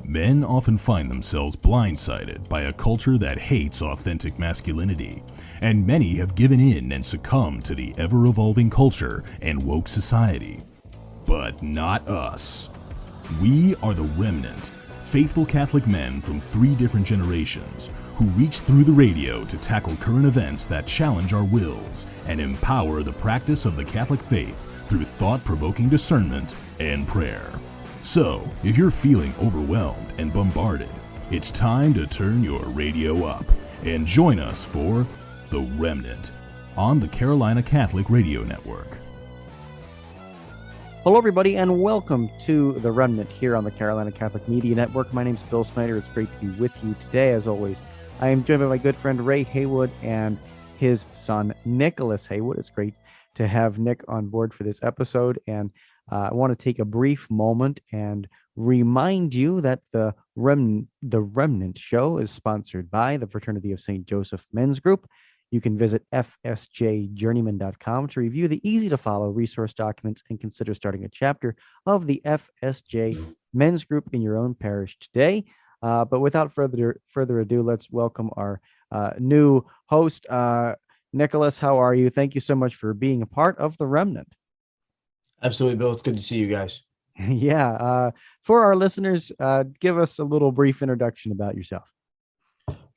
Men often find themselves blindsided by a culture that hates authentic masculinity, and many have given in and succumbed to the ever-evolving culture and woke society. But not us. We are the Remnant, faithful Catholic men from 3 different generations who reach through the radio to tackle current events that challenge our wills and empower the practice of the Catholic faith through thought-provoking discernment and prayer. So, if you're feeling overwhelmed and bombarded, it's time to turn your radio up and join us for The Remnant on the Carolina Catholic Radio Network. Hello, everybody, and welcome to The Remnant here on the Carolina Catholic Media Network. My name is Bill Snyder. It's great to be with you today, as always. I am joined by my good friend Ray Haywood and his son Nicholas Haywood. It's great to have Nick on board for this episode, and I want to take a brief moment and remind you that the Remnant show is sponsored by the Fraternity of St. Joseph Men's Group. You can visit fsjjourneyman.com to review the easy-to-follow resource documents and consider starting a chapter of the FSJ Men's Group in your own parish today. But without further ado, let's welcome our new host, Nicholas. How are you? Thank you so much for being a part of the Remnant. Absolutely, Bill. It's good to see you guys. Yeah. For our listeners, give us a little brief introduction about yourself.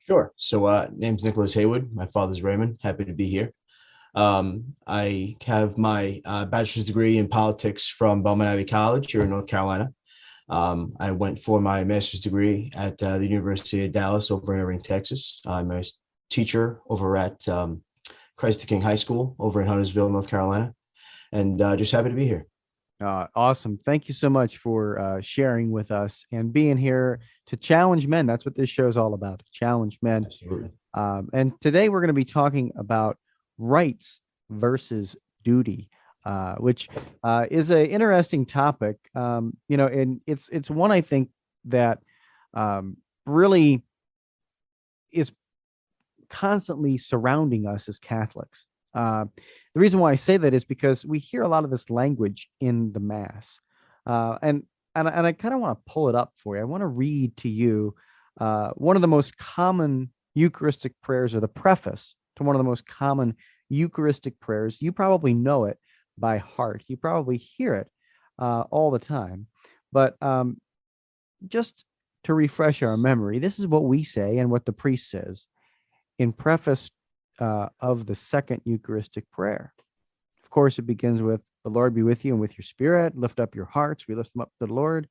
Sure. So name's Nicholas Haywood. My father's Raymond. Happy to be here. I have my bachelor's degree in politics from Belmont Ivy College here in North Carolina. I went for my master's degree at the University of Dallas over in Irving, Texas. I'm a teacher over at Christ the King High School over in Huntersville, North Carolina. And just happy to be here. Awesome. Thank you so much for sharing with us and being here to challenge men. That's what this show is all about, challenge men. Absolutely. And today we're going to be talking about rights versus duty, which is an interesting topic. And it's one I think that really is constantly surrounding us as Catholics. The reason why I say that is because we hear a lot of this language in the Mass, and I kind of want to pull it up for you. I want to read to you one of the most common Eucharistic prayers, or the preface to one of the most common Eucharistic prayers. You probably know it by heart. You probably hear it all the time. But just to refresh our memory, this is what we say and what the priest says in preface of the second Eucharistic prayer. Of course, it begins with, "The Lord be with you and with your spirit. Lift up your hearts." We lift them up to the Lord.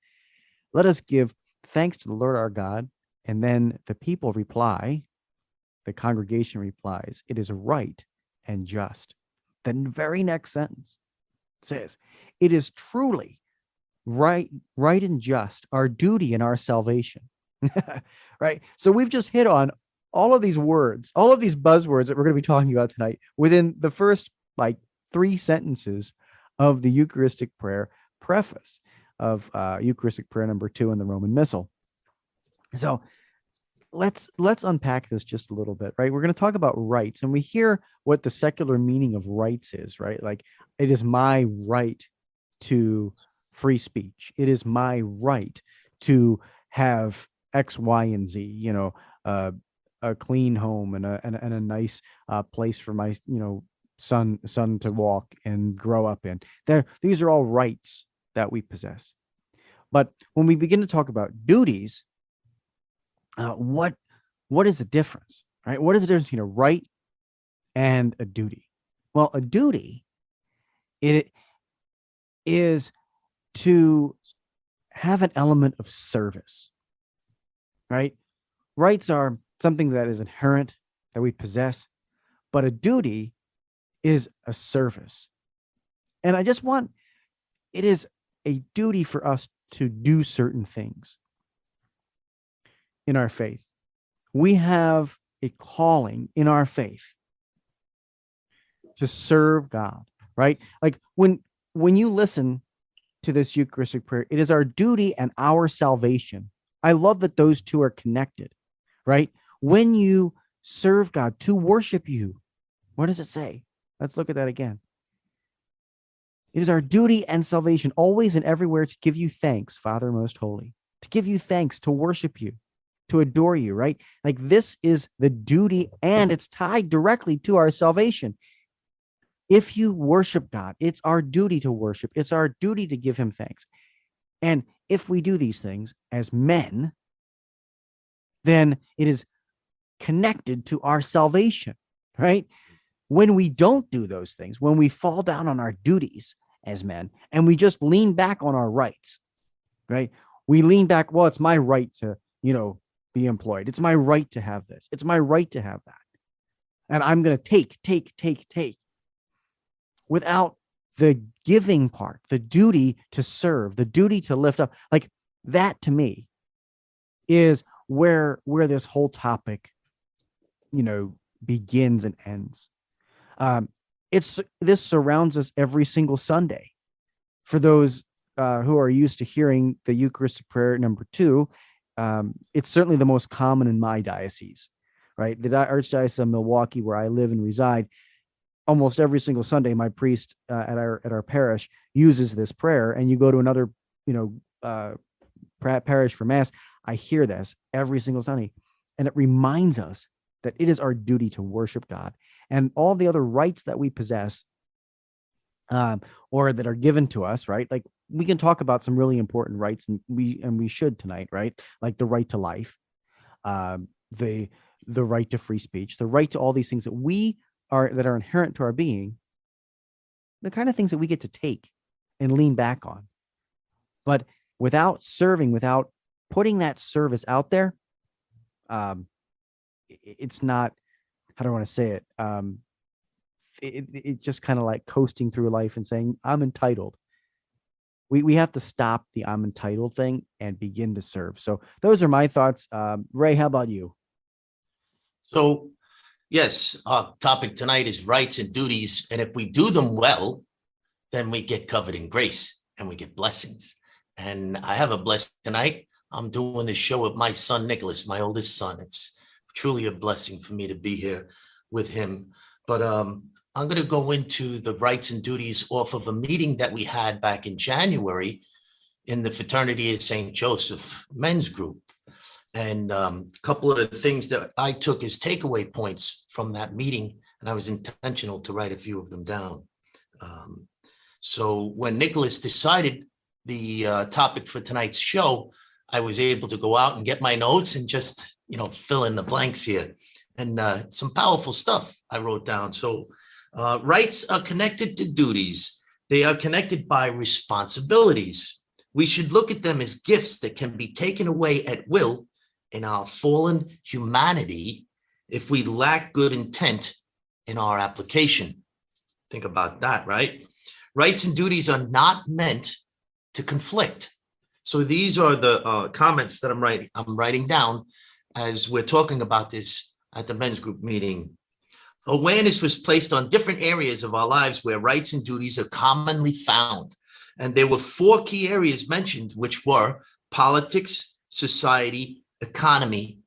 "Let us give thanks to the Lord our God." And then the people reply, the congregation replies, "It is right and just." The very next sentence says, "It is truly right and just, our duty and our salvation." Right? So we've just hit on all of these words, all of these buzzwords that we're going to be talking about tonight within the first 3 sentences of the Eucharistic prayer preface of Eucharistic prayer number 2 in the Roman Missal. So let's unpack this just a little bit, right? We're going to talk about rights, and we hear what the secular meaning of rights is, right? Like, it is my right to free speech. It is my right to have X, Y, and Z, a clean home and a nice place for my son to walk and grow up in. These are all rights that we possess. But when we begin to talk about duties, what is the difference, right? What is the difference between a right and a duty? Well, a duty, it is to have an element of service, right? Rights are something that is inherent, that we possess, but a duty is a service. And it is a duty for us to do certain things in our faith. We have a calling in our faith to serve God, right? Like when you listen to this Eucharistic prayer, it is our duty and our salvation. I love that those two are connected, right? When you serve God, to worship you, what does it say? Let's look at that again. It is our duty and salvation, always and everywhere, to give you thanks, Father most holy. to give you thanks, to worship you, to adore you, right? Like this is the duty, and it's tied directly to our salvation. If you worship God, it's our duty to worship. It's our duty to give him thanks. And if we do these things as men, then it is connected to our salvation, right? When we don't do those things, when we fall down on our duties as men and we just lean back on our rights, right? We lean back, well, it's my right to, be employed. It's my right to have this. It's my right to have that. And I'm going to take without the giving part, the duty to serve, the duty to lift up. Like that to me is where this whole topic, begins and ends. This surrounds us every single Sunday. For those who are used to hearing the Eucharistic prayer number 2, it's certainly the most common in my diocese, right? The Archdiocese of Milwaukee, where I live and reside, almost every single Sunday, my priest at our parish uses this prayer. And you go to another, parish for Mass, I hear this every single Sunday, and it reminds us that it is our duty to worship God, and all the other rights that we possess, or that are given to us, right? Like we can talk about some really important rights, and we should tonight, right? Like the right to life, the right to free speech, the right to all these things that are inherent to our being, the kind of things that we get to take and lean back on. But without serving, without putting that service out there, it's not, how do I want to say it? It's just kind of like coasting through life and saying, I'm entitled. We have to stop the I'm entitled thing and begin to serve. So those are my thoughts. Ray, how about you? So, yes, our topic tonight is rights and duties. And if we do them well, then we get covered in grace and we get blessings. And I have a blessing tonight. I'm doing this show with my son, Nicholas, my oldest son. It's truly a blessing for me to be here with him. But I'm going to go into the rights and duties off of a meeting that we had back in January in the Fraternity of St. Joseph men's group. And a couple of the things that I took as takeaway points from that meeting, and I was intentional to write a few of them down. So when Nicholas decided the topic for tonight's show, I was able to go out and get my notes and just, fill in the blanks here. And some powerful stuff I wrote down. So rights are connected to duties. They are connected by responsibilities. We should look at them as gifts that can be taken away at will in our fallen humanity if we lack good intent in our application. Think about that, right? Rights and duties are not meant to conflict. So these are the comments that I'm writing down as we're talking about this at the men's group meeting. Awareness was placed on different areas of our lives where rights and duties are commonly found. And there were 4 key areas mentioned, which were politics, society, economy,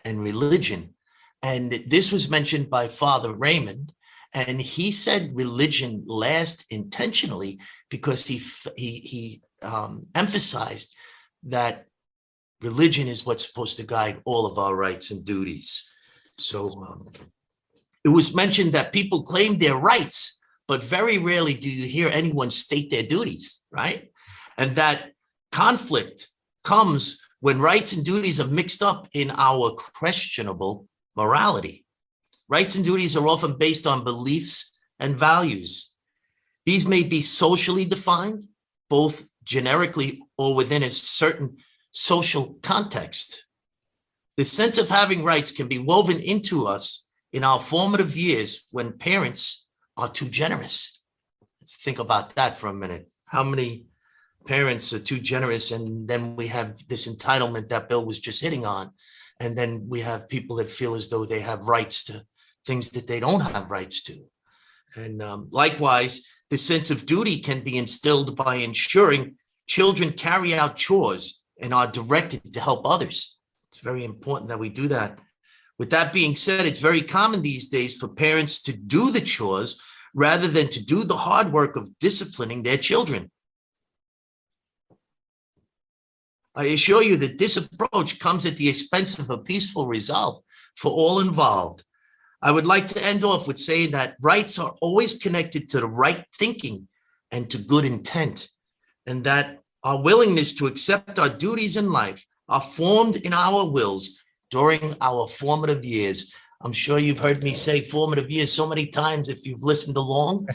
and religion. And this was mentioned by Father Raymond. And he said religion last intentionally because he emphasized that religion is what's supposed to guide all of our rights and duties. So it was mentioned that people claim their rights, but very rarely do you hear anyone state their duties, right? And that conflict comes when rights and duties are mixed up in our questionable morality. Rights and duties are often based on beliefs and values. These may be socially defined, both generically or within a certain social context. The sense of having rights can be woven into us in our formative years when parents are too generous. Let's think about that for a minute. How many parents are too generous? And then we have this entitlement that Bill was just hitting on. And then we have people that feel as though they have rights to things that they don't have rights to. And likewise, the sense of duty can be instilled by ensuring children carry out chores and are directed to help others. It's very important that we do that. With that being said, it's very common these days for parents to do the chores rather than to do the hard work of disciplining their children. I assure you that this approach comes at the expense of a peaceful resolve for all involved. I would like to end off with saying that rights are always connected to the right thinking and to good intent, and that our willingness to accept our duties in life are formed in our wills during our formative years. I'm sure you've heard me say formative years so many times if you've listened along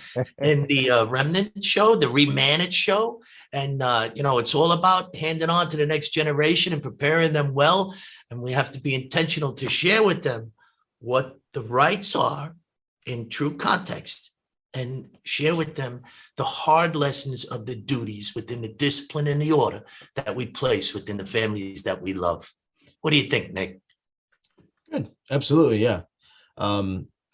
in the ReMENant show, the ReMENant show. And, it's all about handing on to the next generation and preparing them well. And we have to be intentional to share with them what the rights are in true context and share with them the hard lessons of the duties within the discipline and the order that we place within the families that we love. What do you think, Nick? Good. Absolutely. Yeah.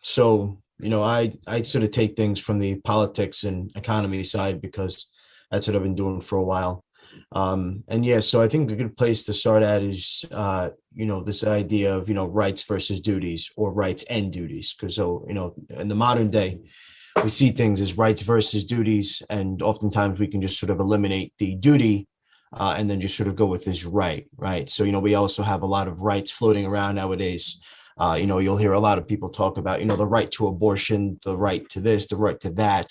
So, I sort of take things from the politics and economy side because that's what I've been doing for a while. So I think a good place to start at is, this idea of, rights versus duties, or rights and duties. Because in the modern day, we see things as rights versus duties, and oftentimes we can just sort of eliminate the duty and then just sort of go with this right. So, we also have a lot of rights floating around nowadays. You'll hear a lot of people talk about, the right to abortion, the right to this, the right to that.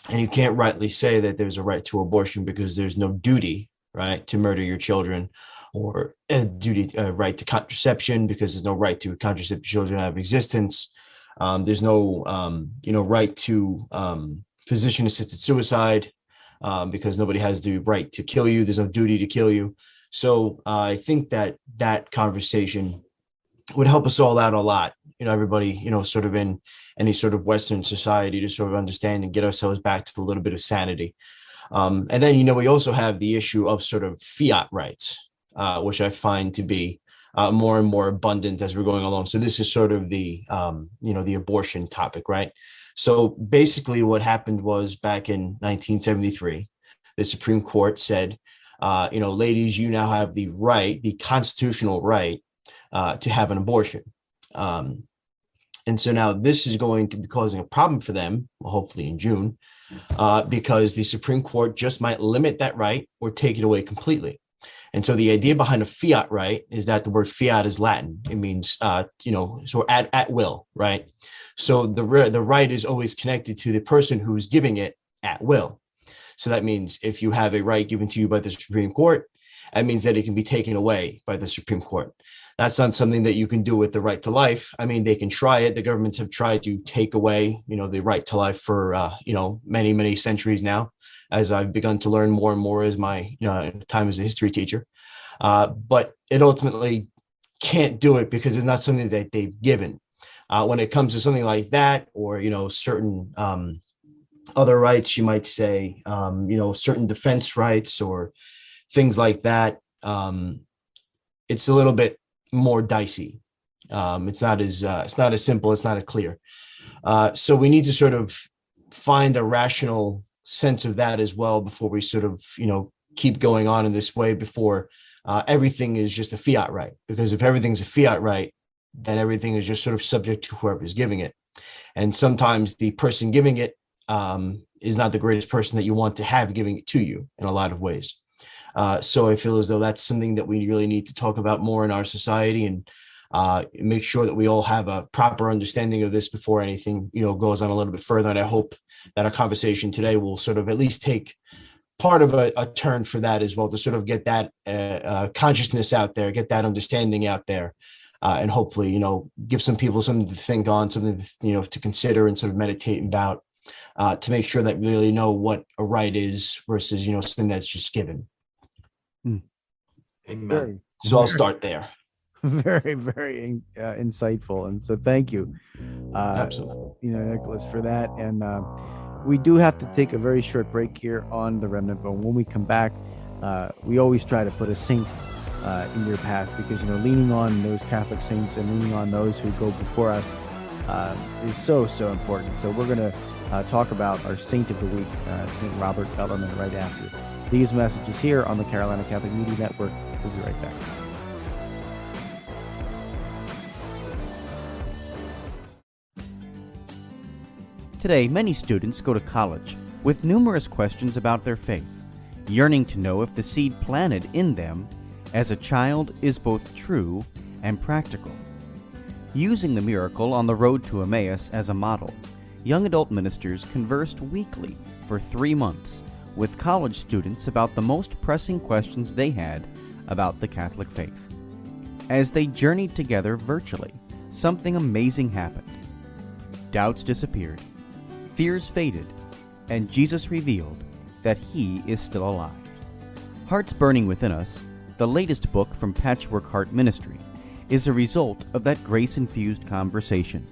And you can't rightly say that there's a right to abortion because there's no duty, to murder your children, or a right to contraception because there's no right to contracept children out of existence. There's no, right to physician-assisted suicide because nobody has the right to kill you. There's no duty to kill you. So I think that conversation would help us all out a lot. Everybody, sort of in any sort of Western society, to sort of understand and get ourselves back to a little bit of sanity. And then, we also have the issue of sort of fiat rights, which I find to be more and more abundant as we're going along. So this is sort of the, the abortion topic, right? So basically what happened was back in 1973, the Supreme Court said, ladies, you now have the right, the constitutional right to have an abortion. And so now this is going to be causing a problem for them, hopefully in June, because the Supreme Court just might limit that right or take it away completely. And so the idea behind a fiat right is that the word fiat is Latin. It means, so at will, right? So the right is always connected to the person who's giving it at will. So that means if you have a right given to you by the Supreme Court, that means that it can be taken away by the Supreme Court. That's not something that you can do with the right to life. I mean, they can try it. The governments have tried to take away, the right to life for, many, many centuries now, as I've begun to learn more and more as my time as a history teacher. But it ultimately can't do it because it's not something that they've given. When it comes to something like that, or, certain other rights, you might say, certain defense rights or things like that, it's a little bit more dicey. It's not as simple. It's not as clear. So we need to sort of find a rational sense of that as well before we sort of, keep going on in this way, before everything is just a fiat right. Because if everything's a fiat right, then everything is just sort of subject to whoever's giving it. And sometimes the person giving it is not the greatest person that you want to have giving it to you in a lot of ways. So I feel as though that's something that we really need to talk about more in our society, and make sure that we all have a proper understanding of this before anything, goes on a little bit further. And I hope that our conversation today will sort of at least take part of a turn for that as well, to sort of get that consciousness out there, get that understanding out there, and hopefully, give some people something to think on, something to consider and sort of meditate about, to make sure that we really know what a right is versus, something that's just given. Amen. So I'll start there. Very, very insightful. And so thank you, Absolutely. Nicholas, for that. And we do have to take a very short break here on the ReMENant, but when we come back, we always try to put a saint in your path, because, leaning on those Catholic saints and leaning on those who go before us is so, so important. So we're going to talk about our saint of the week, St. Robert Bellarmine, right after these messages here on the Carolina Catholic Media Network. We'll be right back. Today, many students go to college with numerous questions about their faith. yearning to know if the seed planted in them as a child is both true and practical. Using the miracle on the road to Emmaus as a model, young adult ministers conversed weekly for 3 months with college students about the most pressing questions they had about the Catholic faith. As they journeyed together virtually, something amazing happened. Doubts disappeared, fears faded, and Jesus revealed that He is still alive. Hearts Burning Within Us, the latest book from Patchwork Heart Ministry, is a result of that grace-infused conversation.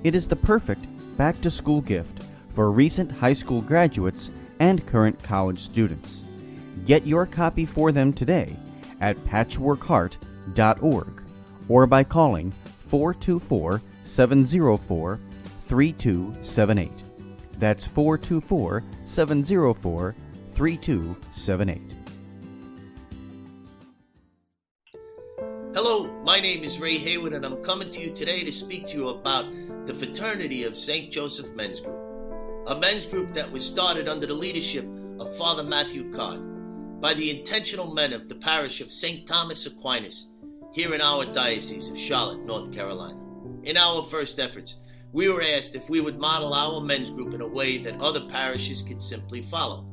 It is the perfect back-to-school gift for recent high school graduates and current college students. Get your copy for them today at patchworkheart.org or by calling 424-704-3278. That's 424-704-3278. Hello, my name is Ray Hayward, and I'm coming to you today to speak to you about the Fraternity of St. Joseph Men's Group, a men's group that was started under the leadership of Father Matthew Card by the intentional men of the parish of St. Thomas Aquinas here in our Diocese of Charlotte, North Carolina. In our first efforts, we were asked if we would model our men's group in a way that other parishes could simply follow.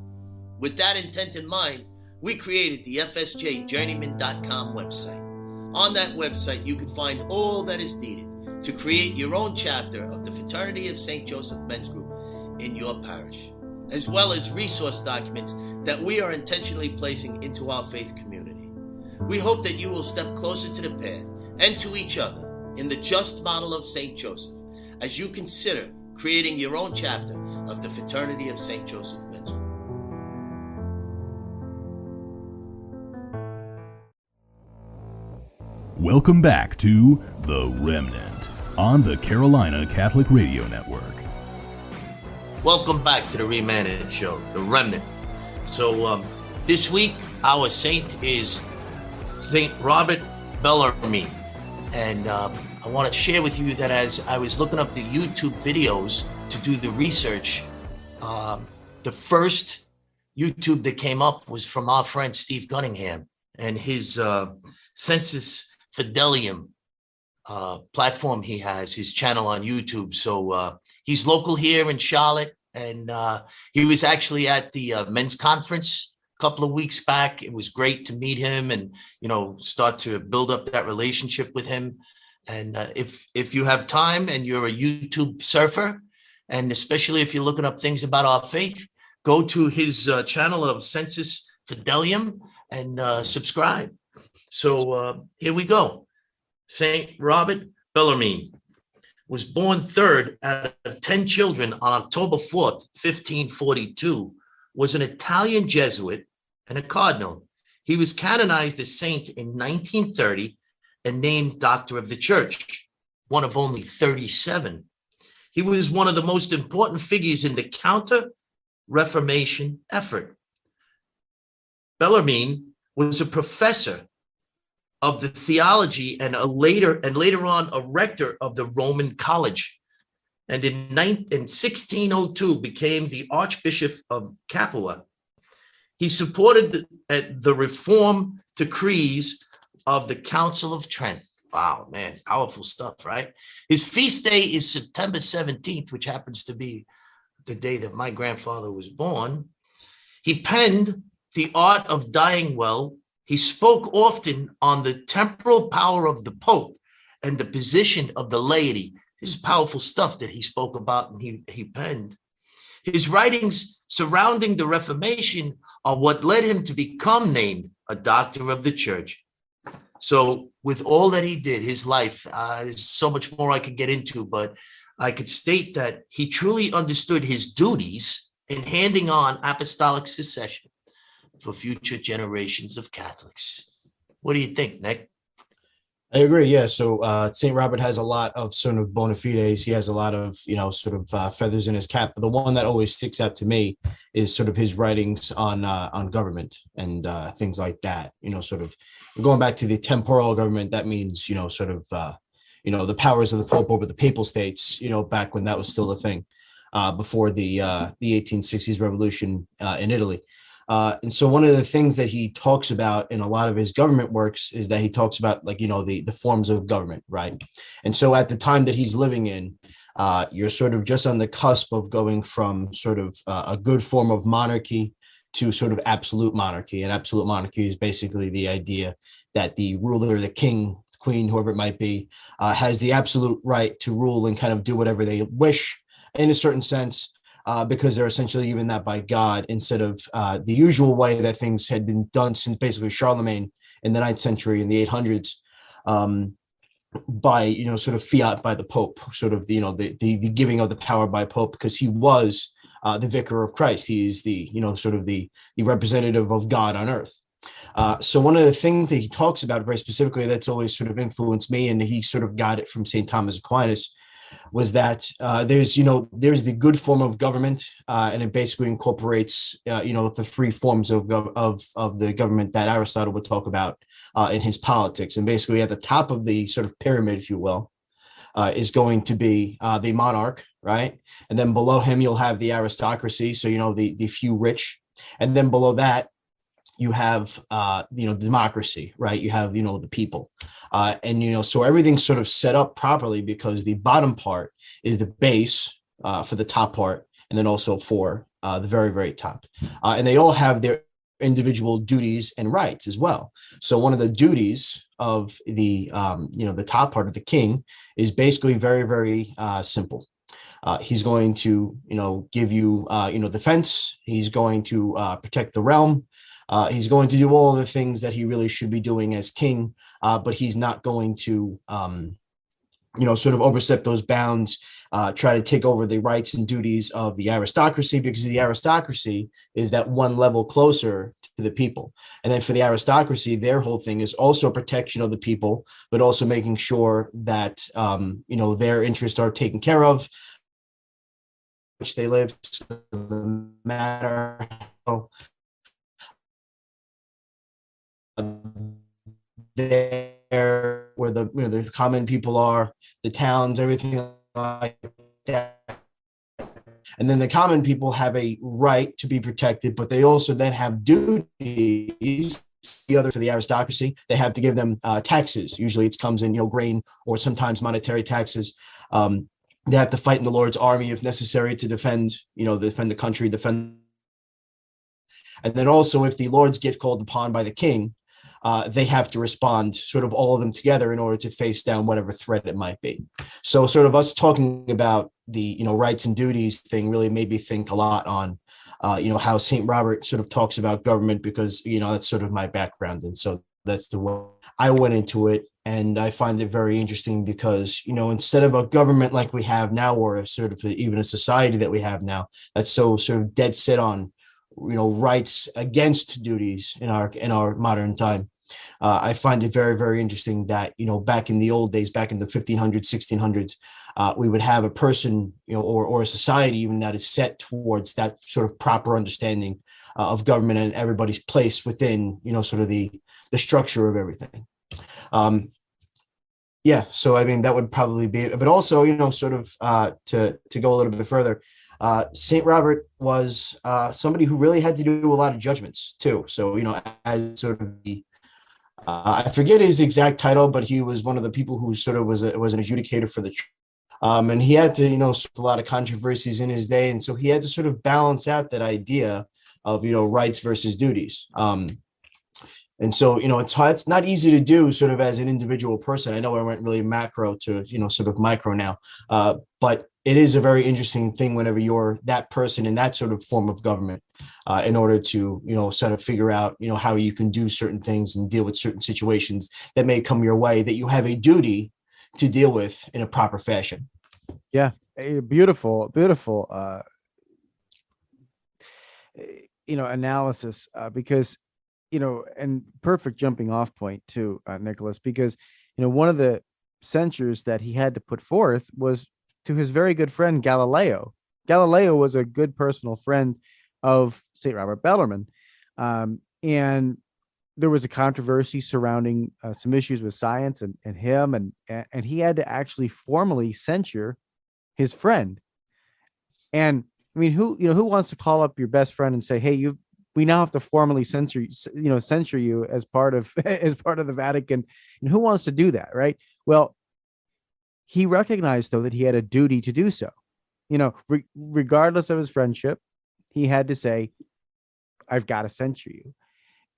With that intent in mind, we created the FSJJourneyman.com website. On that website, you can find all that is needed to create your own chapter of the Fraternity of St. Joseph Men's Group in your parish, as well as resource documents that we are intentionally placing into our faith community. We hope that you will step closer to the path and to each other in the just model of St. Joseph as you consider creating your own chapter of the Fraternity of St. Joseph Men's Group. Welcome back to The Remnant on the Carolina Catholic Radio Network. Welcome back to the ReMENant show, The Remnant. So this week, our saint is Saint Robert Bellarmine. And I want to share with you that as I was looking up the YouTube videos to do the research, the first YouTube that came up was from our friend Steve Gunningham and his Census Fidelium platform he has, his channel on YouTube. So he's local here in Charlotte, and he was actually at the men's conference a couple of weeks back. It was great to meet him and, start to build up that relationship with him. And if you have time and you're a YouTube surfer, and especially if you're looking up things about our faith, go to his channel of Census Fidelium and subscribe. So here we go. Saint Robert Bellarmine was born third out of 10 children on October 4th, 1542, was an Italian Jesuit and a cardinal. He was canonized as saint in 1930 and named Doctor of the Church, one of only 37. He was one of the most important figures in the Counter-Reformation effort. Bellarmine was a professor of the theology and later on a rector of the Roman College, and in 1602 became the Archbishop of Capua. He supported the reform decrees of the Council of Trent. Wow, man, powerful stuff, right? His feast day is September 17th, which happens to be the day that my grandfather was born. He penned The Art of Dying Well. He spoke often on the temporal power of the Pope and the position of the laity. This is powerful stuff that he spoke about and he penned. His writings surrounding the Reformation are what led him to become named a Doctor of the Church. So with all that he did, his life, there's so much more I could get into, but I could state that he truly understood his duties in handing on apostolic succession for future generations of Catholics. What do you think, Nick? I agree. Yeah. So St. Robert has a lot of sort of bona fides. He has a lot of, feathers in his cap. But the one that always sticks out to me is sort of his writings on government and things like that. Sort of going back to the temporal government. That means, the powers of the Pope over the Papal States, back when that was still a thing before the 1860s revolution in Italy. And so one of the things that he talks about in a lot of his government works is that he talks about, like, the forms of government, right? And so at the time that he's living in, you're sort of just on the cusp of going from sort of a good form of monarchy to sort of absolute monarchy. And absolute monarchy is basically the idea that the ruler, the king, queen, whoever it might be, has the absolute right to rule and kind of do whatever they wish in a certain sense, because they're essentially given that by God, instead of the usual way that things had been done since basically Charlemagne in the 9th century, in the 800s, by, sort of fiat by the Pope, sort of, the giving of the power by Pope, because he was the vicar of Christ. He is the, sort of the representative of God on earth. So one of the things that he talks about very specifically that's always sort of influenced me, and he sort of got it from St. Thomas Aquinas, was that there's the good form of government, and it basically incorporates the three forms of the government that Aristotle would talk about in his Politics. And basically at the top of the sort of pyramid, if you will, is going to be the monarch, right? And then below him you'll have the aristocracy, so the few rich, and then below that you have democracy, right? You have the people, and so everything's sort of set up properly, because the bottom part is the base for the top part, and then also for the very, very top, and they all have their individual duties and rights as well. So one of the duties of the the top part of the king is basically very, very simple. He's going to give you defense. He's going to protect the realm. He's going to do all the things that he really should be doing as king, but he's not going to, sort of overstep those bounds, try to take over the rights and duties of the aristocracy, because the aristocracy is that one level closer to the people. And then for the aristocracy, their whole thing is also protection of the people, but also making sure that, their interests are taken care of, which they live, so no matter how there where the common people are, the towns, everything like that. And then the common people have a right to be protected, but they also then have duties. The other, for the aristocracy, they have to give them taxes. Usually it comes in grain, or sometimes monetary taxes. They have to fight in the Lord's army if necessary to defend the country, and then also if the lords get called upon by the king, they have to respond, sort of all of them together, in order to face down whatever threat it might be. So sort of us talking about the rights and duties thing really made me think a lot on how St. Robert sort of talks about government, because that's sort of my background, and so that's the way I went into it. And I find it very interesting because instead of a government like we have now, or sort of even a society that we have now that's so sort of dead set on rights against duties in our modern time, I find it very, very interesting that back in the old days, back in the 1500s, 1600s, we would have a person or a society even that is set towards that sort of proper understanding of government and everybody's place within sort of the structure of everything. So I mean that would probably be it. But also sort of to go a little bit further, St. Robert was somebody who really had to do a lot of judgments too. So, as sort of I forget his exact title, but he was one of the people who sort of was an adjudicator for the church. And he had to, a lot of controversies in his day. And so he had to sort of balance out that idea of, rights versus duties. And so, it's not easy to do sort of as an individual person. I know I went really macro to, sort of micro now, but it is a very interesting thing whenever you're that person in that sort of form of government, in order to, sort of figure out, how you can do certain things and deal with certain situations that may come your way that you have a duty to deal with in a proper fashion. Yeah. Beautiful analysis, because and perfect jumping off point too, Nicholas, because one of the censures that he had to put forth was to his very good friend Galileo. Galileo was a good personal friend of St. Robert Bellarmine, and there was a controversy surrounding some issues with science and him, and he had to actually formally censure his friend. And I mean, who wants to call up your best friend and say, hey, we now have to formally censure you as part of as part of the Vatican. And who wants to do that, right? Well, he recognized, though, that he had a duty to do so. Regardless of his friendship, he had to say, I've got to censure you.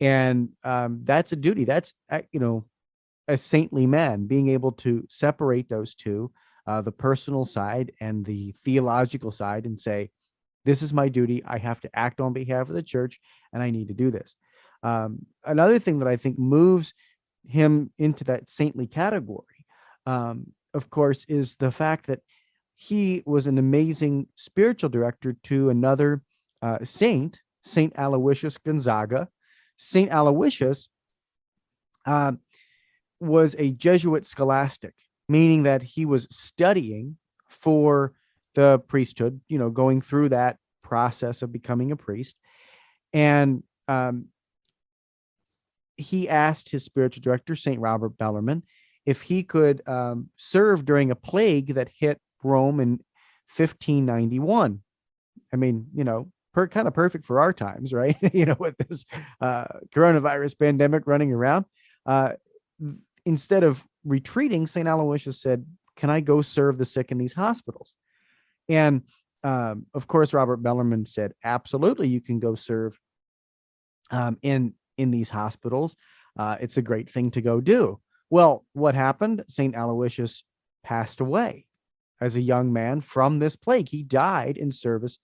And that's a duty. That's, a saintly man, being able to separate those two, the personal side and the theological side, and say, this is my duty. I have to act on behalf of the church, and I need to do this. Another thing that I think moves him into that saintly category, of course, is the fact that he was an amazing spiritual director to another saint, Saint Aloysius Gonzaga. Saint Aloysius was a Jesuit scholastic, meaning that he was studying for the priesthood, going through that process of becoming a priest. And he asked his spiritual director, Saint Robert Bellarmine, if he could serve during a plague that hit Rome in 1591. I mean, kind of perfect for our times, right? With this coronavirus pandemic running around. Instead of retreating, St. Aloysius said, can I go serve the sick in these hospitals? And of course, Robert Bellarmine said, absolutely, you can go serve in these hospitals. It's a great thing to go do. Well, what happened? St. Aloysius passed away as a young man from this plague. He died in service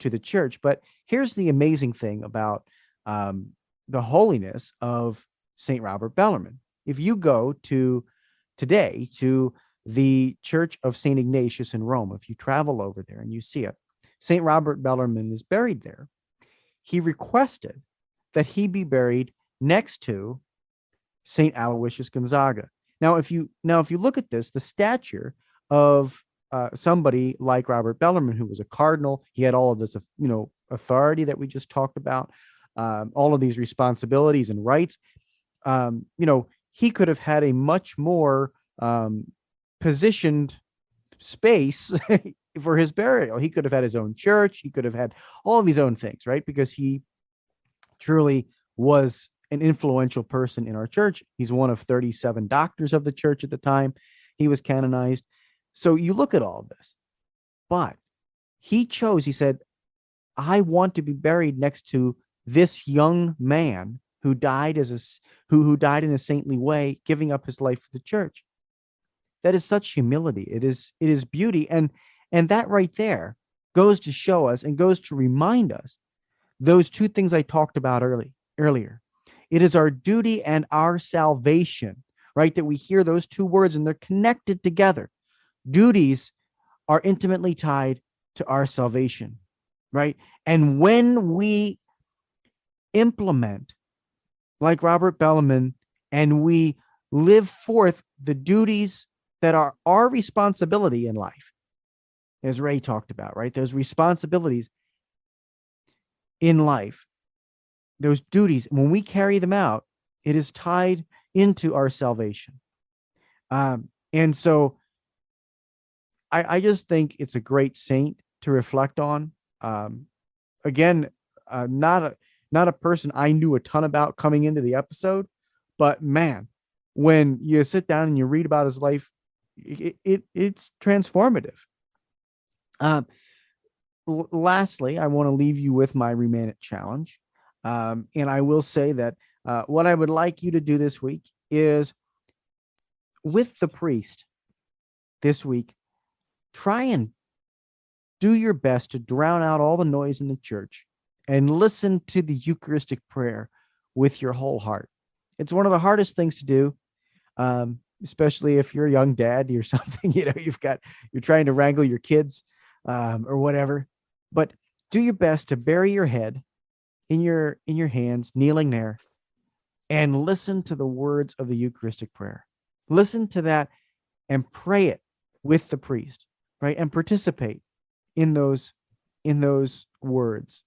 to the church. But here's the amazing thing about the holiness of St. Robert Bellarmine. If you go today to the Church of St. Ignatius in Rome, if you travel over there and you see it, St. Robert Bellarmine is buried there. He requested that he be buried next to St. Aloysius Gonzaga. Now, if you look at this, the stature of somebody like Robert Bellarmine, who was a cardinal, he had all of this, authority that we just talked about, all of these responsibilities and rights. He could have had a much more positioned space for his burial. He could have had his own church. He could have had all of his own things, right? Because he truly was an influential person in our church. He's one of 37 doctors of the church at the time he was canonized. So you look at all of this, but he said, I want to be buried next to this young man who died who died in a saintly way, giving up his life for the church. That is such humility. It is beauty. And that right there goes to show us and goes to remind us those two things I talked about earlier. It is our duty and our salvation, right? That we hear those two words and they're connected together. Duties are intimately tied to our salvation, right? And when we implement, like Robert Bellarmine, and we live forth the duties that are our responsibility in life, as Ray talked about, right? Those responsibilities in life, those duties, when we carry them out, it is tied into our salvation. And so I just think it's a great saint to reflect on. Again, not a person I knew a ton about coming into the episode, but man, when you sit down and you read about his life, it's transformative. Lastly, I want to leave you with my ReMENant challenge. And I will say that what I would like you to do this week is, with the priest this week, try and do your best to drown out all the noise in the church and listen to the Eucharistic prayer with your whole heart. It's one of the hardest things to do, especially if you're a young dad or something, you're trying to wrangle your kids or whatever, but do your best to bury your head in your hands, kneeling there, and listen to the words of the Eucharistic prayer. Listen to that and pray it with the priest, right? And participate in those words.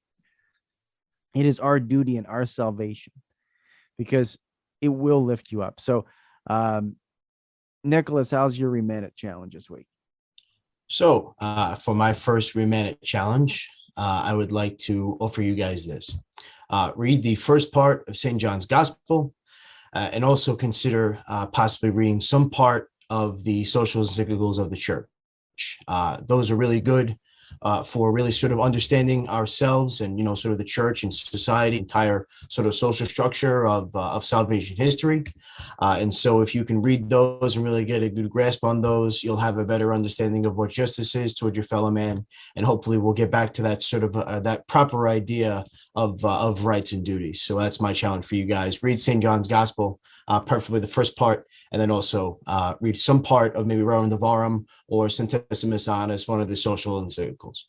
It is our duty and our salvation, because it will lift you up. So, Nicholas, how's your ReMENant challenge this week? So, for my first ReMENant challenge, I would like to offer you guys this. read the first part of St. John's Gospel, and also consider possibly reading some part of the Socials and Encyclicals of the Church. Those are really good for really sort of understanding ourselves and, sort of the church and society, entire sort of social structure of salvation history. And so if you can read those and really get a good grasp on those, you'll have a better understanding of what justice is toward your fellow man. And hopefully we'll get back to that sort of that proper idea of rights and duties. So that's my challenge for you guys. Read St. John's Gospel, preferably the first part, and then also read some part of maybe Rerum Novarum or Centesimus Annus, one of the social encyclicals.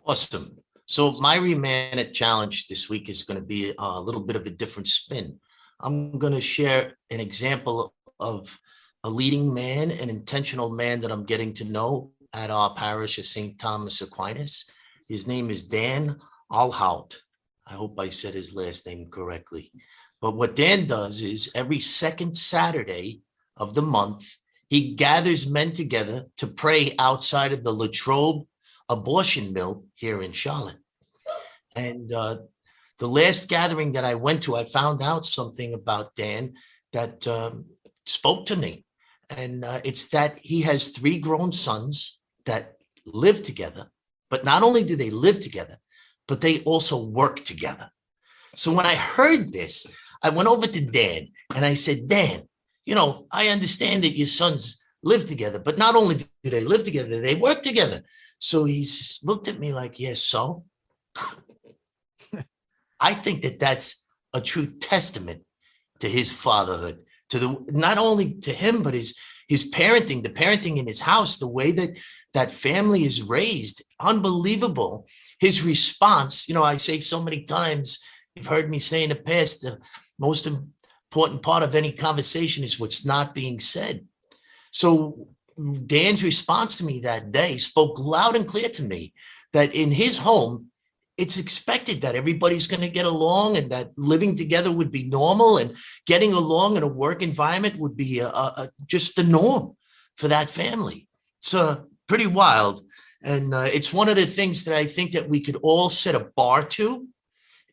Awesome. So my ReMENant challenge this week is going to be a little bit of a different spin. I'm going to share an example of a leading man, an intentional man that I'm getting to know at our parish of St. Thomas Aquinas. His name is Dan Alhout. I hope I said his last name correctly. But what Dan does is every second Saturday of the month, he gathers men together to pray outside of the Latrobe abortion mill here in Charlotte. And the last gathering that I went to, I found out something about Dan that spoke to me. And it's that he has 3 grown sons that live together. But not only do they live together, but they also work together. So when I heard this, I went over to Dan and I said, Dan, I understand that your sons live together, but not only do they live together, they work together. So he looked at me like, yes, so? I think that that's a true testament to his fatherhood, to not only to him, but his parenting, the parenting in his house, the way that family is raised, unbelievable. His response, I say so many times, you've heard me say in the past, the most important part of any conversation is what's not being said. So Dan's response to me that day spoke loud and clear to me that in his home, it's expected that everybody's going to get along and that living together would be normal and getting along in a work environment would be just the norm for that family. It's pretty wild. And it's one of the things that I think that we could all set a bar to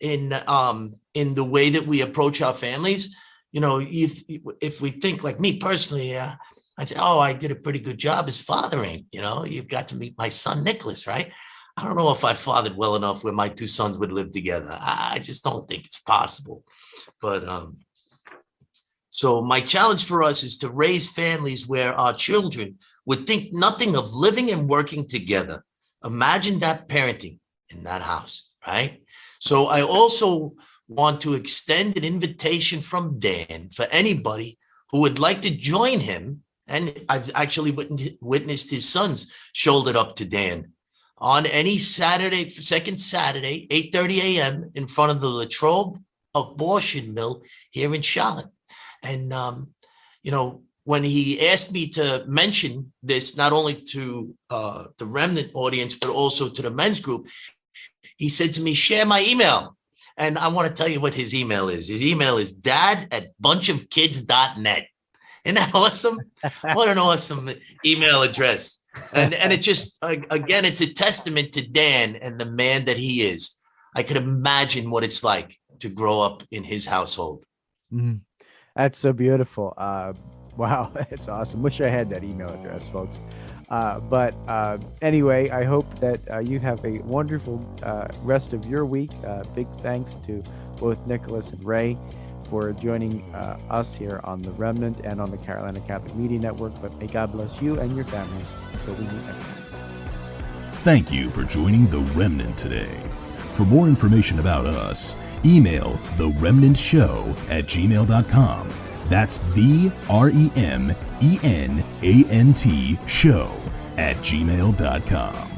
in the way that we approach our families. If we think like me personally, I did a pretty good job as fathering. You've got to meet my son, Nicholas, right? I don't know if I fathered well enough where my 2 sons would live together. I just don't think it's possible. But so my challenge for us is to raise families where our children would think nothing of living and working together. Imagine that parenting in that house, right? So I also want to extend an invitation from Dan for anybody who would like to join him. And I've actually witnessed his sons shouldered up to Dan on any Saturday, second Saturday, 8:30 a.m. in front of the Latrobe abortion mill here in Charlotte. And, when he asked me to mention this, not only to the ReMENant audience, but also to the men's group, he said to me, share my email. And I want to tell you what his email is. His email is dad@bunchofkids.net. Isn't that awesome? What an awesome email address. And it just, again, it's a testament to Dan and the man that he is. I could imagine what it's like to grow up in his household. That's so beautiful. Wow, it's awesome. Wish I had that email address, folks. But anyway, I hope that you have a wonderful rest of your week. Big thanks to both Nicholas and Ray for joining us here on the ReMENant and on the Carolina Catholic Media Network. But may God bless you and your families until we meet next time. Thank you for joining the ReMENant today. For more information about us, email theremnantshow@gmail.com. That's the ReMENant show@gmail.com.